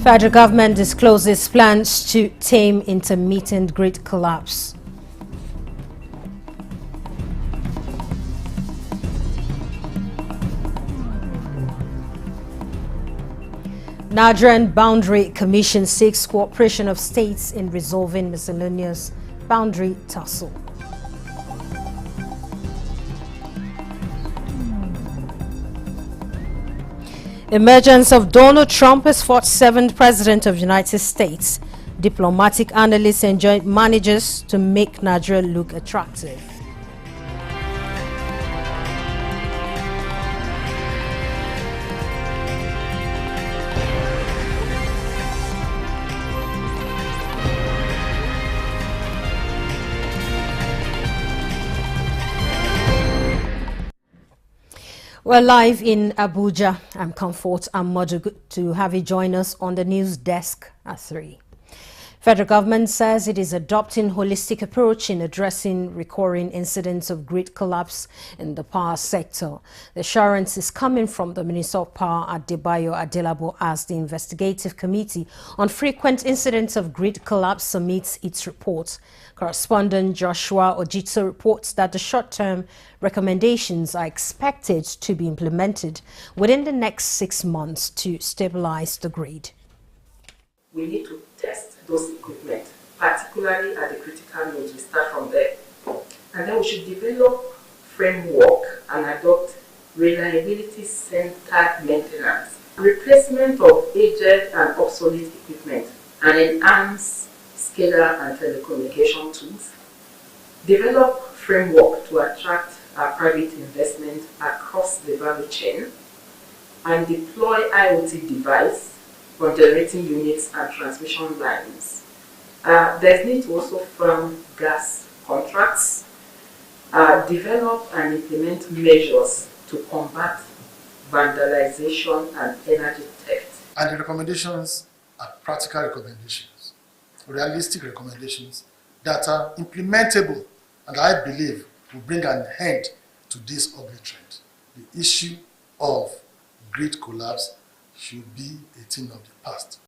Federal government discloses plans to tame intermittent grid collapse. Nigerian Boundary Commission seeks cooperation of states in resolving miscellaneous boundary tussle. Emergence of Donald Trump as 47th President of the United States. Diplomatic analysts and joint managers to make Nigeria look attractive. We're live in Abuja. I'm Comfort Amadu. Good to have you join us on the news desk at 3. Federal government says it is adopting holistic approach in addressing recurring incidents of grid collapse in the power sector. The assurance is coming from the Minister of Power Adebayo Adelabo as the Investigative Committee on Frequent Incidents of Grid Collapse submits its report. Correspondent Joshua Ojito reports that the short-term recommendations are expected to be implemented within the next 6 months to stabilize the grid. We need to test those equipment, particularly at the critical nodes. We start from there. And then we should develop framework and adopt reliability-centered maintenance, replacement of aged and obsolete equipment, and enhance SCADA and telecommunication tools, develop framework to attract private investment across the value chain, and deploy IoT device for generating units and transmission lines. There's need to also firm gas contracts, develop and implement measures to combat vandalization and energy theft. And the recommendations are practical recommendations, realistic recommendations that are implementable and I believe will bring an end to this ugly trend. The issue of grid collapse should be a thing of the past.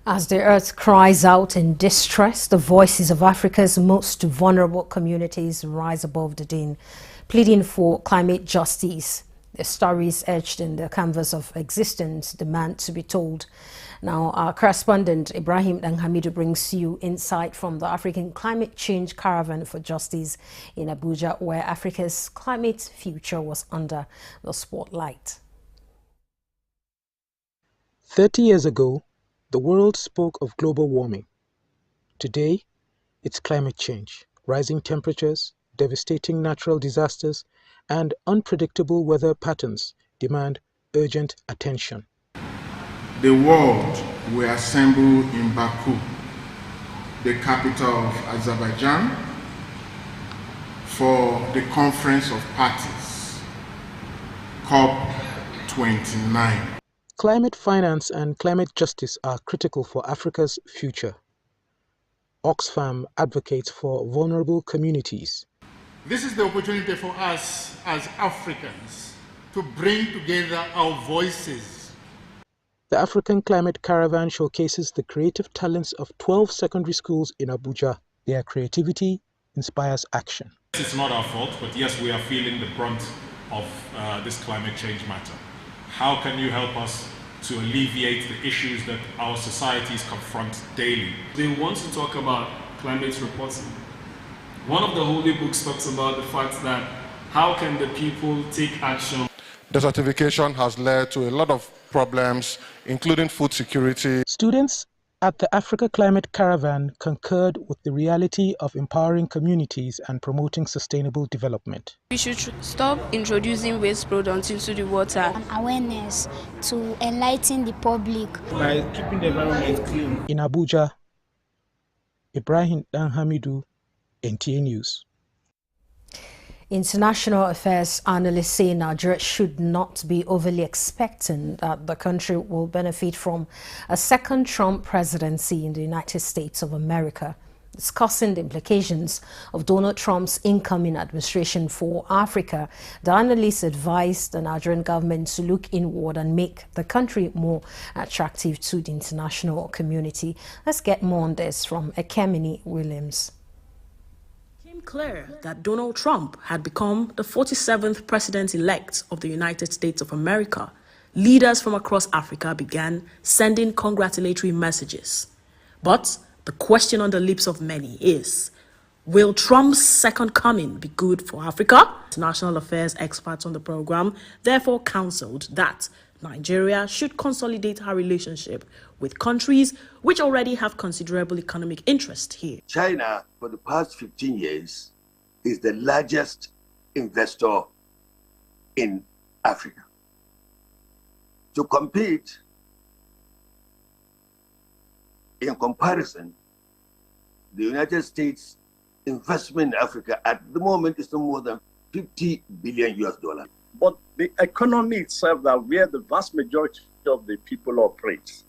As the earth cries out in distress, the voices of Africa's most vulnerable communities rise above the din, pleading for climate justice. The stories etched in the canvas of existence demand to be told. Now, our correspondent Ibrahim Danhamidu brings you insight from the African Climate Change Caravan for Justice in Abuja, where Africa's climate future was under the spotlight. 30 years ago, the world spoke of global warming. Today, it's climate change, rising temperatures, devastating natural disasters, and unpredictable weather patterns demand urgent attention. The world will assemble in Baku, the capital of Azerbaijan, for the Conference of Parties, COP29. Climate finance and climate justice are critical for Africa's future. Oxfam advocates for vulnerable communities. This is the opportunity for us as Africans to bring together our voices. The African Climate Caravan showcases the creative talents of 12 secondary schools in Abuja. Their creativity inspires action. It's not our fault, but yes, we are feeling the brunt of this climate change matter. How can you help us to alleviate the issues that our societies confront daily? They want to talk about climate reporting. One of the holy books talks about the fact that how can the people take action? Desertification has led to a lot of problems, including food security. Students at the Africa Climate Caravan concurred with the reality of empowering communities and promoting sustainable development. We should stop introducing waste products into the water. An awareness to enlighten the public by keeping the environment clean. In Abuja, Ibrahim Danhamidu, Nta News. International affairs analysts say Nigeria should not be overly expectant that the country will benefit from a second Trump presidency in the United States of America. Discussing the implications of Donald Trump's incoming administration for Africa, the analysts advised the Nigerian government to look inward and make the country more attractive to the international community. Let's get more on this from Ekemini Williams. It became clear that Donald Trump had become the 47th president-elect of the United States of America. Leaders from across Africa began sending congratulatory messages. But the question on the lips of many is, will Trump's second coming be good for Africa? International affairs experts on the program therefore counseled that Nigeria should consolidate her relationship with countries which already have considerable economic interest here. China, for the past 15 years, is the largest investor in Africa. To compete, in comparison, the United States investment in Africa at the moment is no more than 50 billion US dollars. But the economy itself, that where the vast majority of the people operate,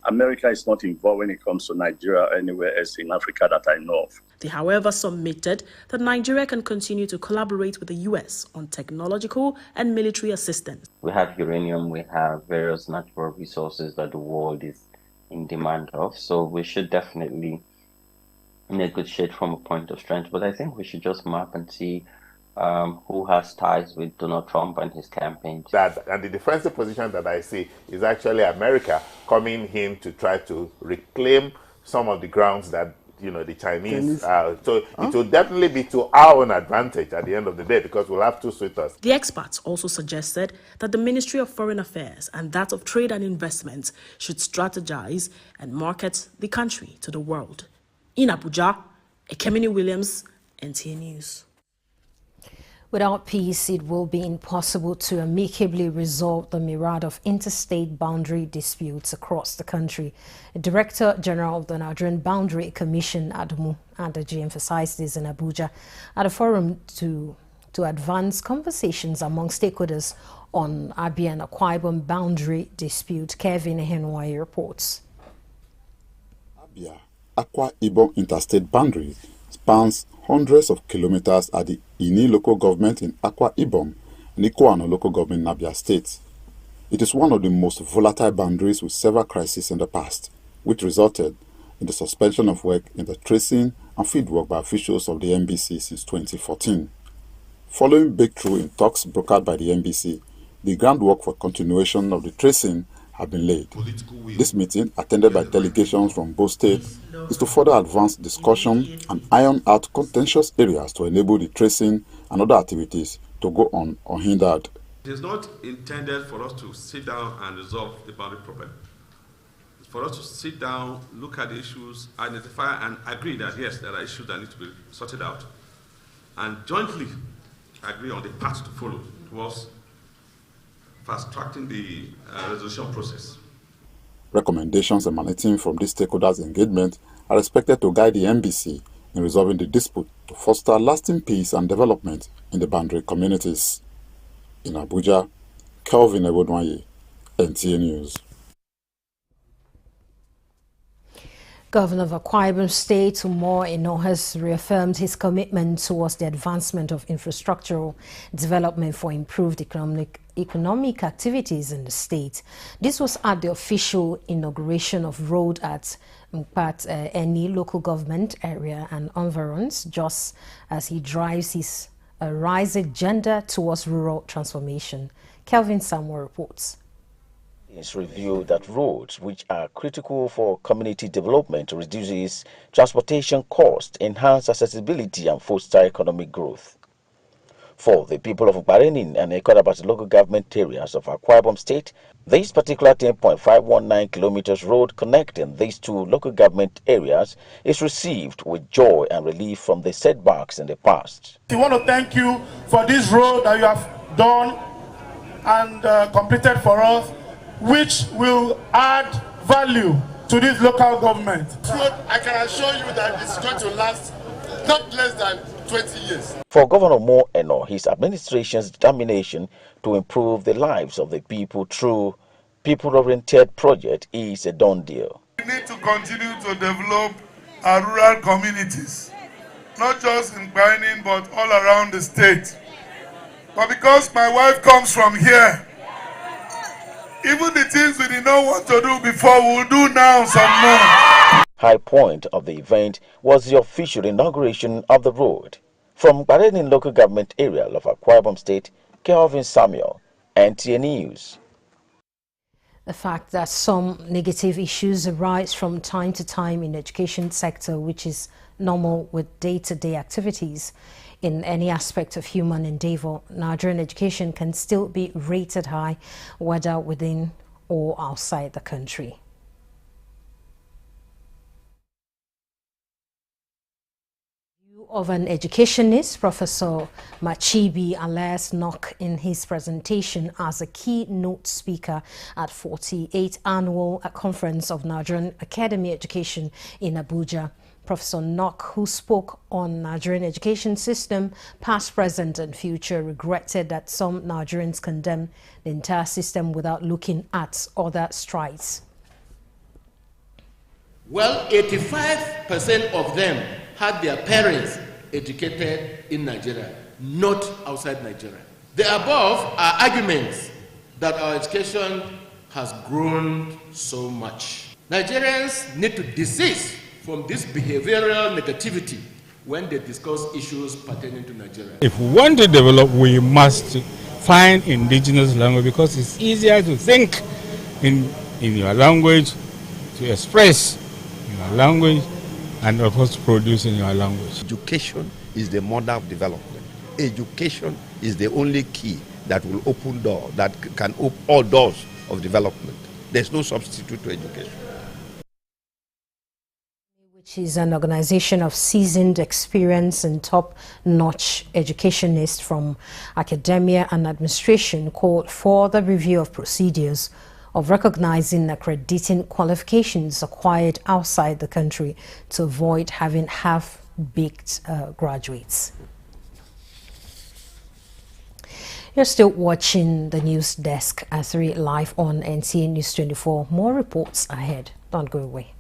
America is not involved when it comes to Nigeria or anywhere else in Africa that I know of. They, however, submitted that Nigeria can continue to collaborate with the U.S. on technological and military assistance. We have uranium, we have various natural resources that the world is in demand of, so we should definitely negotiate from a point of strength. But I think we should just map and see who has ties with Donald Trump and his campaign. And the defensive position that I see is actually America coming in to try to reclaim some of the grounds that the Chinese. So it will definitely be to our own advantage at the end of the day, because we'll have two suitors. The experts also suggested that the Ministry of Foreign Affairs and that of Trade and Investment should strategize and market the country to the world. In Abuja, Ekemini Williams, Nta News. Without peace, it will be impossible to amicably resolve the myriad of interstate boundary disputes across the country. The Director General of the Nigerian Boundary Commission, Adamu Adaji, emphasized this in Abuja at a forum to advance conversations among stakeholders on Abia and Akwa Ibom boundary dispute. Kevin Henwai reports. Abia Akwa Ibom interstate boundary spans hundreds of kilometers at the Ini local government in Akwa Ibom and Ikoano local government in Abia State. It is one of the most volatile boundaries with several crises in the past, which resulted in the suspension of work in the tracing and fieldwork by officials of the NBC since 2014. Following breakthrough in talks brokered by the NBC, the groundwork for continuation of the tracing have been laid. This meeting, attended by delegations from both states, is to further advance discussion and iron out contentious areas to enable the tracing and other activities to go on unhindered. It is not intended for us to sit down and resolve the boundary problem. It's for us to sit down, look at the issues, identify and agree that yes, there are issues that need to be sorted out, and jointly agree on the path to follow towards fast-tracking the resolution process. Recommendations emanating from this stakeholders' engagement are expected to guide the NBC in resolving the dispute to foster lasting peace and development in the boundary communities. In Abuja, Kelvin Ebodwaye, Nta News. Governor of Akwa Ibom State, Umar Eno, has reaffirmed his commitment towards the advancement of infrastructural development for improved economic activities in the state. This was at the official inauguration of road at Eni local government area and environs, just as he drives his RISE agenda towards rural transformation. Kelvin Samuel reports. It's revealed that roads, which are critical for community development, reduces transportation costs, enhance accessibility and foster economic growth. For the people of Barenin and Ekodabat local government areas of Akwa Ibom State, this particular 10.519 kilometers road connecting these two local government areas is received with joy and relief from the setbacks in the past. We want to thank you for this road that you have done and completed for us, which will add value to this local government. I can assure you that it's going to last not less than 20 years. For Governor Mo Eno, his administration's determination to improve the lives of the people through people-oriented project is a done deal. We need to continue to develop our rural communities, not just in Benin, but all around the state. But because my wife comes from here, even the things we did not want to do before, we'll do now some more. High point of the event was the official inauguration of the road. From Benin local government area of Akwa Ibom State, Kelvin Samuel, Nta News. The fact that some negative issues arise from time to time in the education sector, which is normal with day-to-day activities in any aspect of human endeavor, Nigerian education can still be rated high, whether within or outside the country. Of an educationist, Professor Machibi alias Nok, in his presentation as a keynote speaker at 48th Annual Conference of Nigerian Academy Education in Abuja. Professor Nok, who spoke on Nigerian education system, past, present and future, regretted that some Nigerians condemn the entire system without looking at other strides. Well, 85% of them had their parents educated in Nigeria, not outside Nigeria. The above are arguments that our education has grown so much. Nigerians need to desist from this behavioral negativity when they discuss issues pertaining to Nigeria. If we want to develop, we must find indigenous language because it's easier to think in your language, to express in your language, and of course produce in your language. Education is the mother of development. Education is the only key that will open doors, that can open all doors of development. There's no substitute to education. Which is an organization of seasoned experience and top-notch educationists from academia and administration, called for the review of procedures of recognizing and accrediting qualifications acquired outside the country to avoid having half-baked graduates. You're still watching the news desk at 3 live on Nta News 24. More reports ahead. Don't go away.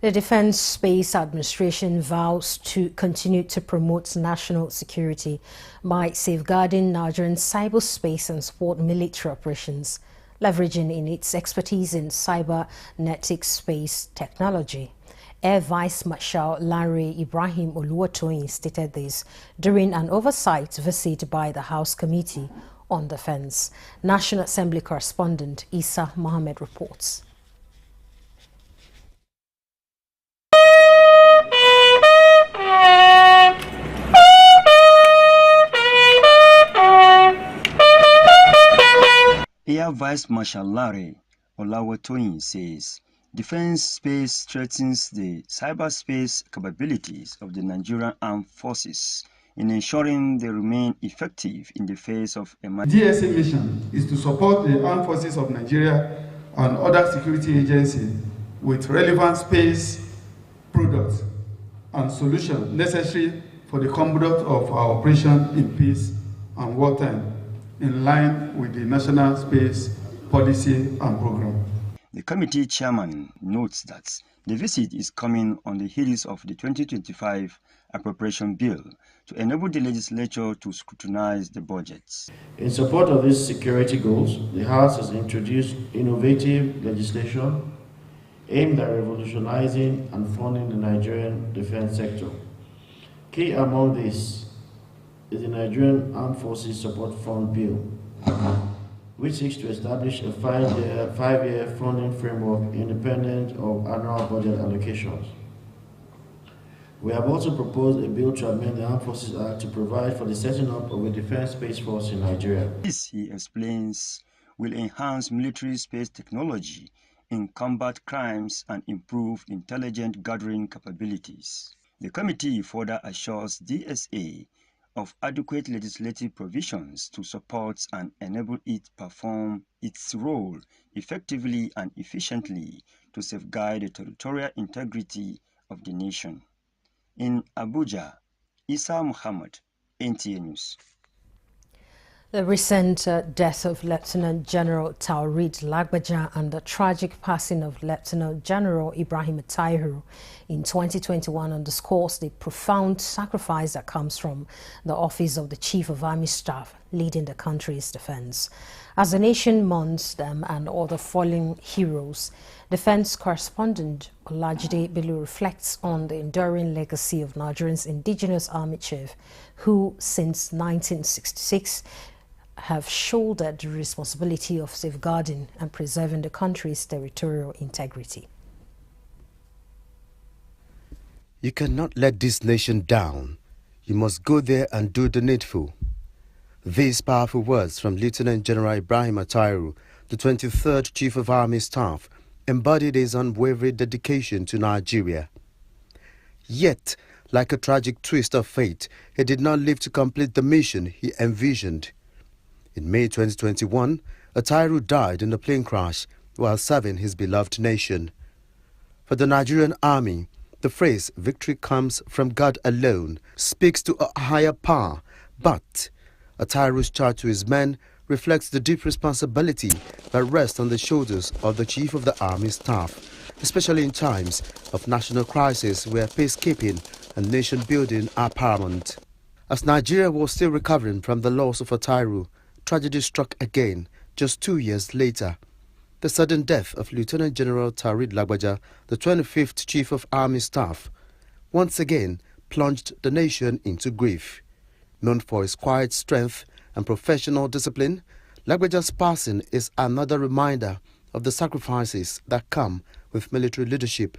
The Defense Space Administration vows to continue to promote national security by safeguarding Nigerian cyberspace and support military operations, leveraging in its expertise in cybernetic space technology. Air Vice Marshal Larry Ibrahim Oluwatoyin stated this during an oversight visit by the House Committee on Defense. National Assembly correspondent Isa Mohammed reports. Air Vice Marshal Larry Oluwatoyin says defense space strengthens the cyberspace capabilities of the Nigerian Armed Forces in ensuring they remain effective in the face of emergency. The DSA mission is to support the Armed Forces of Nigeria and other security agencies with relevant space products and solutions necessary for the conduct of our operation in peace and wartime, in line with the National Space Policy and Program. The committee chairman notes that the visit is coming on the heels of the 2025 appropriation bill to enable the legislature to scrutinize the budgets. In support of these security goals, the House has introduced innovative legislation aimed at revolutionizing and funding the Nigerian defense sector. Key among these is the Nigerian Armed Forces Support Fund Bill, which seeks to establish a five-year funding framework independent of annual budget allocations. We have also proposed a bill to amend the Armed Forces Act to provide for the setting up of a defense space force in Nigeria. This, he explains, will enhance military space technology in combat crimes and improve intelligent gathering capabilities. The committee further assures DSA of adequate legislative provisions to support and enable it perform its role effectively and efficiently to safeguard the territorial integrity of the nation. In Abuja, Isa Muhammad, Nta News. The recent death of Lieutenant General Taoreed Lagbaja and the tragic passing of Lieutenant General Ibrahim Tairu in 2021 underscores the profound sacrifice that comes from the office of the Chief of Army Staff leading the country's defense. As the nation mourns them and other fallen heroes, defense correspondent Olajide Bello reflects on the enduring legacy of Nigeria's indigenous army chief, who since 1966 have shouldered the responsibility of safeguarding and preserving the country's territorial integrity. You cannot let this nation down. You must go there and do the needful. These powerful words from Lieutenant General Ibrahim Tairu, the 23rd Chief of Army Staff, embodied his unwavering dedication to Nigeria. Yet, like a tragic twist of fate, he did not live to complete the mission he envisioned. In May 2021, Tairu died in a plane crash while serving his beloved nation. For the Nigerian army, the phrase "victory comes from God alone" speaks to a higher power, but Tairu's charge to his men reflects the deep responsibility that rests on the shoulders of the Chief of the Army Staff, especially in times of national crisis where peacekeeping and nation-building are paramount. As Nigeria was still recovering from the loss of Tairu, tragedy struck again just 2 years later. The sudden death of Lieutenant General Taoreed Lagbaja, the 25th Chief of Army Staff, once again plunged the nation into grief. Known for his quiet strength and professional discipline, Lagbaja's passing is another reminder of the sacrifices that come with military leadership.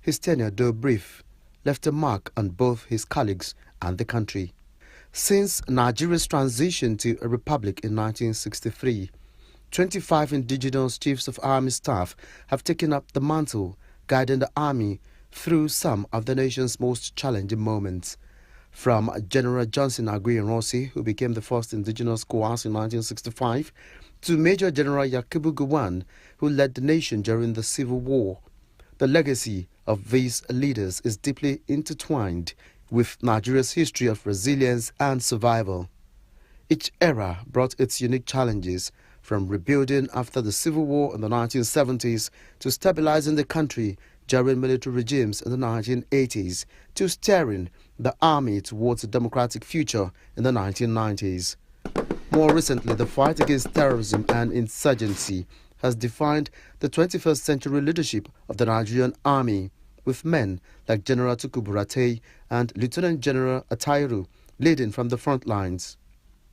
His tenure, though brief, left a mark on both his colleagues and the country. Since Nigeria's transition to a republic in 1963, 25 indigenous Chiefs of Army Staff have taken up the mantle, guiding the army through some of the nation's most challenging moments. From General Johnson Agui-Ironsi, who became the first indigenous COAS in 1965, to Major General Yakubu Gowon, who led the nation during the Civil War. The legacy of these leaders is deeply intertwined with Nigeria's history of resilience and survival. Each era brought its unique challenges, from rebuilding after the Civil War in the 1970s to stabilizing the country during military regimes in the 1980s to steering the army towards a democratic future in the 1990s. More recently, the fight against terrorism and insurgency has defined the 21st century leadership of the Nigerian army, with men like General Tukur Buratai and Lieutenant General Tairu leading from the front lines.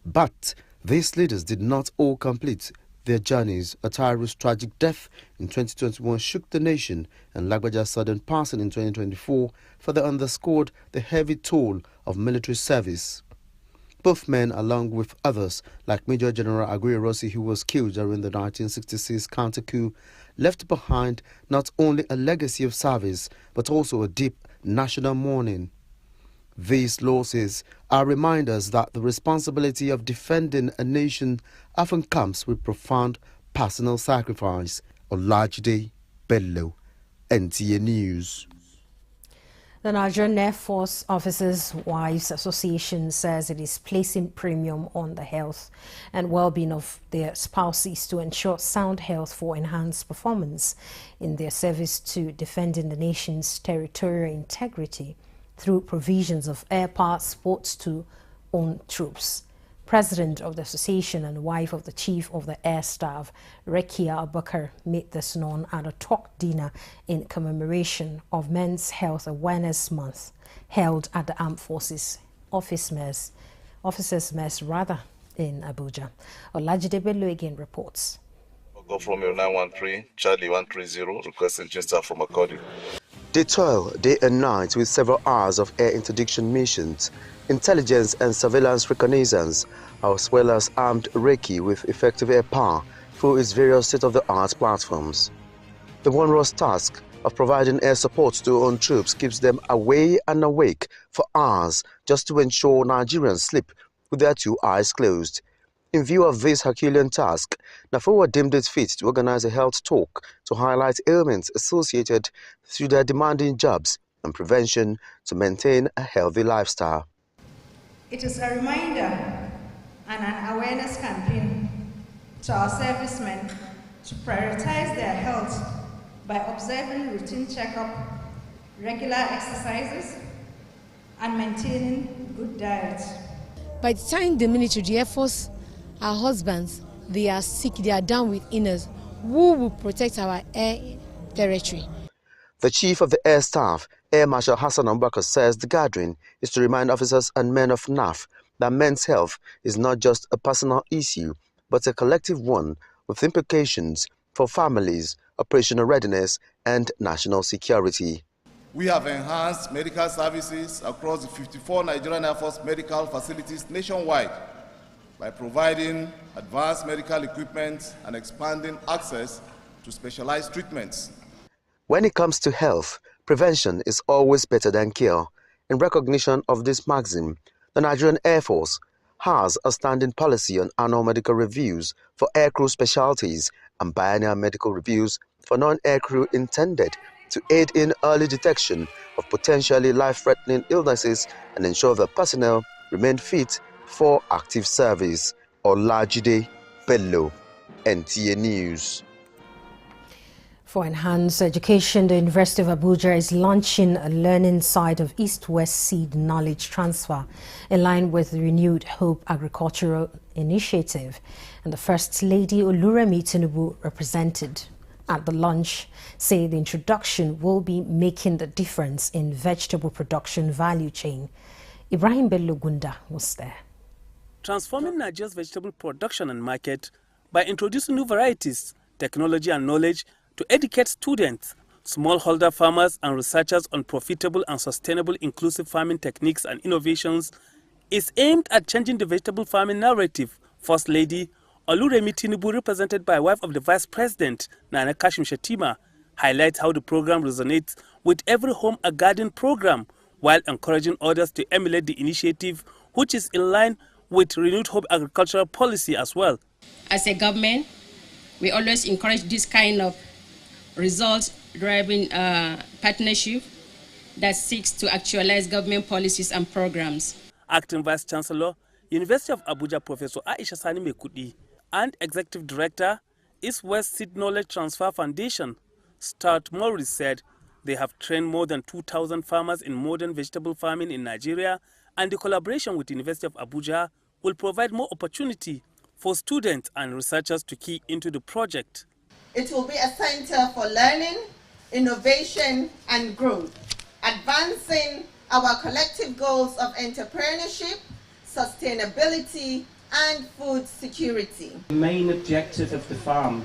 But these leaders did not all complete their journeys. Tairu's tragic death in 2021 shook the nation, and Lagbaja's sudden passing in 2024 further underscored the heavy toll of military service. Both men, along with others like Major General Agui-Ironsi, who was killed during the 1966 counter-coup, left behind not only a legacy of service but also a deep national mourning. These losses are reminders that the responsibility of defending a nation often comes with profound personal sacrifice. Olajide Bello, Nta News. The Nigerian Air Force Officers' Wives Association says it is placing premium on the health and well-being of their spouses to ensure sound health for enhanced performance in their service to defending the nation's territorial integrity through provisions of air power sports to own troops. President of the association and wife of the Chief of the Air Staff, Rekia Abubakar, made this known at a talk dinner in commemoration of Men's Health Awareness Month held at the Armed Forces Officers' Mess in Abuja. Olajide Bello again reports. Go from your 913, Charlie 130, requesting Chester from Akodi. They toil day and night with several hours of air interdiction missions, intelligence and surveillance reconnaissance, as well as armed recce with effective air power through its various state-of-the-art platforms. The onerous task of providing air support to own troops keeps them away and awake for hours just to ensure Nigerians sleep with their two eyes closed. In view of this Herculean task, NAFOA deemed it fit to organize a health talk to highlight ailments associated to their demanding jobs and prevention to maintain a healthy lifestyle. It is a reminder and an awareness campaign to our servicemen to prioritize their health by observing routine checkup, regular exercises, and maintaining good diet. By the time the military, the Air Force, our husbands, they are sick, they are down with illness, who will protect our air territory? The Chief of the Air Staff, Air Marshal Hassan Abubakar, says the gathering is to remind officers and men of NAF that men's health is not just a personal issue, but a collective one with implications for families, operational readiness, and national security. We have enhanced medical services across the 54 Nigerian Air Force medical facilities nationwide by providing advanced medical equipment and expanding access to specialized treatments. When it comes to health, prevention is always better than cure. In recognition of this maxim, the Nigerian Air Force has a standing policy on annual medical reviews for aircrew specialties and biennial medical reviews for non-aircrew intended to aid in early detection of potentially life-threatening illnesses and ensure that personnel remain fit for active service. Olajide Bello, Nta News. For enhanced education, the University of Abuja is launching a learning site of East-West Seed Knowledge Transfer in line with the Renewed Hope Agricultural Initiative. And the First Lady Oluremi Tinubu, represented at the launch, say the introduction will be making the difference in vegetable production value chain. Ibrahim Bello Gunda was there. Transforming Nigeria's vegetable production and market by introducing new varieties, technology and knowledge to educate students, smallholder farmers and researchers on profitable and sustainable inclusive farming techniques and innovations is aimed at changing the vegetable farming narrative. First Lady Oluremi Tinubu, represented by wife of the Vice President, Nana Kashim Shettima, highlights how the program resonates with every home a garden program, while encouraging others to emulate the initiative, which is in line with Renewed Hope agricultural policy as well. As a government, we always encourage this kind of results-driving partnership that seeks to actualize government policies and programs. Acting Vice Chancellor, University of Abuja, Professor Aisha Sani Mekudi, and Executive Director, East-West Seed Knowledge Transfer Foundation, Stuart Morris, said they have trained more than 2,000 farmers in modern vegetable farming in Nigeria, and the collaboration with the University of Abuja will provide more opportunity for students and researchers to key into the project. It will be a center for learning, innovation, and growth, advancing our collective goals of entrepreneurship, sustainability, and food security. The main objective of the farm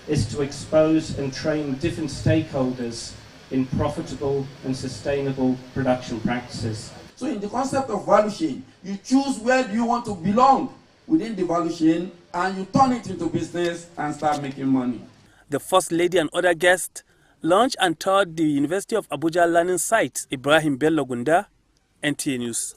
is to expose and train different stakeholders in profitable and sustainable production practices. So in the concept of value chain, you choose where do you want to belong within the value chain and you turn it into business and start making money. The First Lady and other guests launched and toured the University of Abuja learning site. Ibrahim Bello Gunda, Nta News.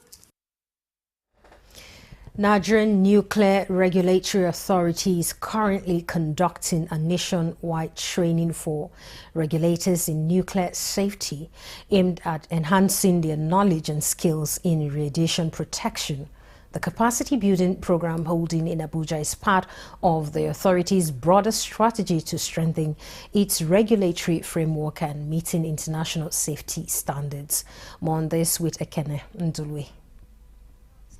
Nigerian Nuclear Regulatory Authority is currently conducting a nationwide training for regulators in nuclear safety aimed at enhancing their knowledge and skills in radiation protection. The capacity building program holding in Abuja is part of the authority's broader strategy to strengthen its regulatory framework and meeting international safety standards. More on this with Ekene Ndulwe.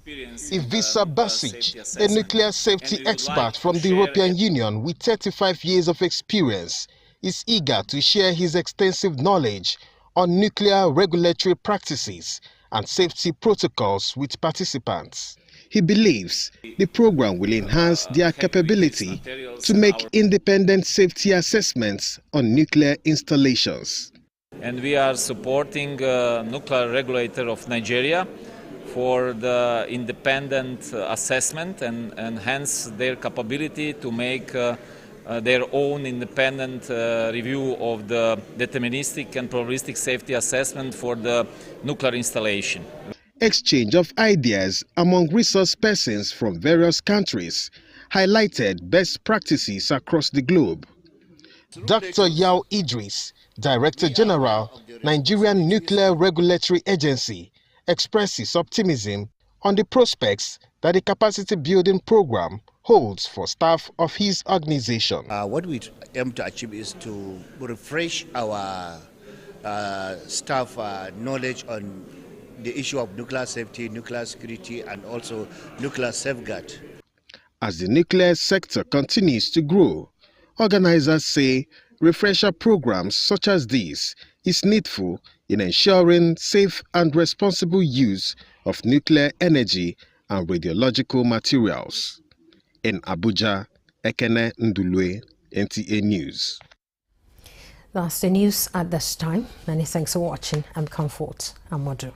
Ivisa Basic, a nuclear safety expert from the European Union with 35 years of experience, is eager to share his extensive knowledge on nuclear regulatory practices and safety protocols with participants. He believes the program will enhance their capability to make independent safety assessments on nuclear installations. And we are supporting nuclear regulator of Nigeria for the independent assessment and enhance their capability to make their own independent review of the deterministic and probabilistic safety assessment for the nuclear installation. Exchange of ideas among resource persons from various countries highlighted best practices across the globe. Dr. Yao Idris, Director General, Nigerian Nuclear Regulatory Agency, expresses optimism on the prospects that the capacity building program holds for staff of his organization. What we aim to achieve is to refresh our staff knowledge on the issue of nuclear safety, nuclear security, and also nuclear safeguard. As the nuclear sector continues to grow, organizers say refresher programs such as these is needful in ensuring safe and responsible use of nuclear energy and radiological materials. In Abuja, Ekene Ndulwe, Nta News. That's the news at this time. Many thanks for watching. I'm Comfort Amodu.